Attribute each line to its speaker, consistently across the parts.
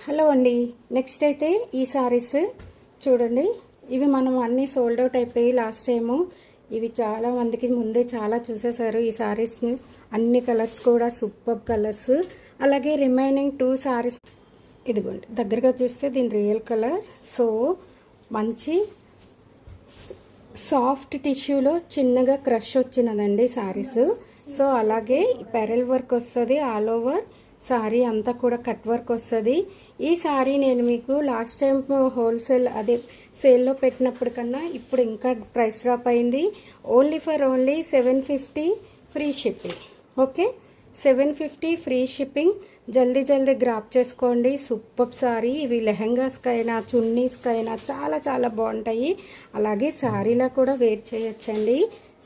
Speaker 1: Hello అండి. Next అయితే ఈ సారీస్ చూడండి. ఇవి మనం అన్నీ సోల్డ్ అవుట్ అయిపోయి లాస్ట్ టైము ఇవి చాలా మందికి ముందే చాలా చూసేశారు. ఈ సారీస్ని అన్ని కలర్స్ కూడా సూపర్ కలర్స్. అలాగే రిమైనింగ్ 2 సారీస్ ఇదిగోండి, దగ్గరగా చూస్తే దీని రియల్ కలర్. సో మంచి సాఫ్ట్ టిష్యూలో చిన్నగా క్రష్ వచ్చినదండి సారీస్. సో అలాగే పెరల్ వర్క్ వస్తుంది, ఆల్ ఓవర్ సారీ అంతా కూడా కట్ వర్క్ వస్తుంది. ఈ సారీ నేను మీకు లాస్ట్ టైం హోల్సేల్ అదే సేల్లో పెట్టినప్పుడు కన్నా ఇప్పుడు ఇంకా ప్రైస్ డ్రాప్ అయింది. Only 750 free shipping. Okay, 750 free shipping. జల్దీ జల్దీ గ్రాప్ చేసుకోండి. Super sorry. ఇవి లెహంగాస్కైనా చున్నీస్కైనా చాలా చాలా బాగుంటాయి. అలాగే సారీలా కూడా వేర్ చేయొచ్చండి.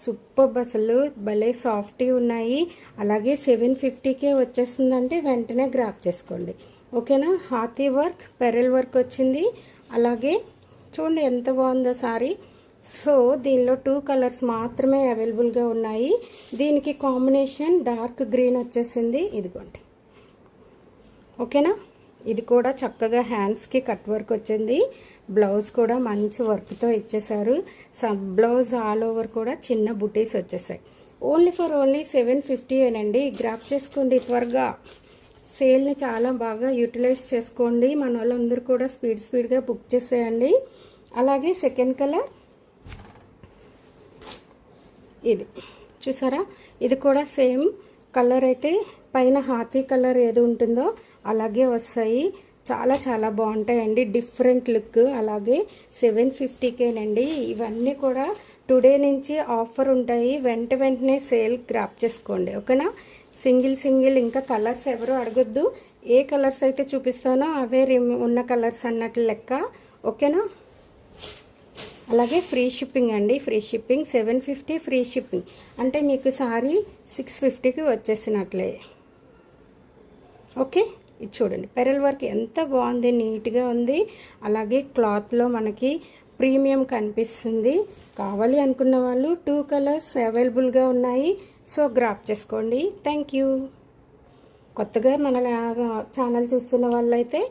Speaker 1: సూపర్ అసలు భలే సాఫ్టీ ఉన్నాయి. అలాగే 750కే వచ్చేస్తుందంటే వెంటనే గ్రాప్ చేసుకోండి. ఓకేనా. హాతీ వర్క్, పెరల్ వర్క్ వచ్చింది. అలాగే చూడండి ఎంత బాగుందో సారీ. సో దీనిలో 2 కలర్స్ మాత్రమే అవైలబుల్గా ఉన్నాయి. దీనికి కాంబినేషన్ డార్క్ గ్రీన్ వచ్చేసింది. ఇదిగోండి, ఓకేనా. ఇది కూడా చక్కగా హ్యాండ్స్కి కట్ వర్క్ వచ్చింది. బ్లౌజ్ కూడా మంచి వర్క్తో ఇచ్చేసారు. సబ్ బ్లౌజ్ ఆల్ ఓవర్ కూడా చిన్న బుటీస్ వచ్చేసాయి. ఓన్లీ 750 ఏనండి. గ్రాప్ చేసుకోండి త్వరగా. సేల్ని చాలా బాగా యూటిలైజ్ చేసుకోండి. మన వాళ్ళందరూ కూడా స్పీడ్గా బుక్ చేసేయండి. అలాగే సెకండ్ కలర్ ఇది చూసారా. ఇది కూడా సేమ్ కలర్ అయితే పైన హాతీ కలర్ ఏది ఉంటుందో అలాగే వస్తాయి. చాలా చాలా బాగుంటాయండి. Different look. అలాగే 750కేనండి. ఇవన్నీ కూడా టుడే నుంచి ఆఫర్ ఉంటాయి. వెంటనే సేల్ గ్రాప్ చేసుకోండి. ఓకేనా. సింగిల్ ఇంకా కలర్స్ ఎవరు అడగొద్దు. ఏ కలర్స్ అయితే చూపిస్తానో అవే ఉన్న కలర్స్ అన్నట్లు లెక్క. ఓకేనా. అలాగే ఫ్రీ షిప్పింగ్ అండి. ఫ్రీ షిప్పింగ్ 750 ఫ్రీ షిప్పింగ్ అంటే మీకు సారీ 650కి వచ్చేసినట్లే. ఓకే. ఇది చూడండి, పెరల్ వర్క్ ఎంత బాగుంది, నీట్గా ఉంది. అలాగే క్లాత్లో మనకి ప్రీమియం కనిపిస్తుంది. కావాలి అనుకున్న వాళ్ళు 2 కలర్స్ అవైలబుల్గా ఉన్నాయి. సో గ్రాప్ చేసుకోండి. Thank you. కొత్తగా మన ఛానల్ చూస్తున్న వాళ్ళైతే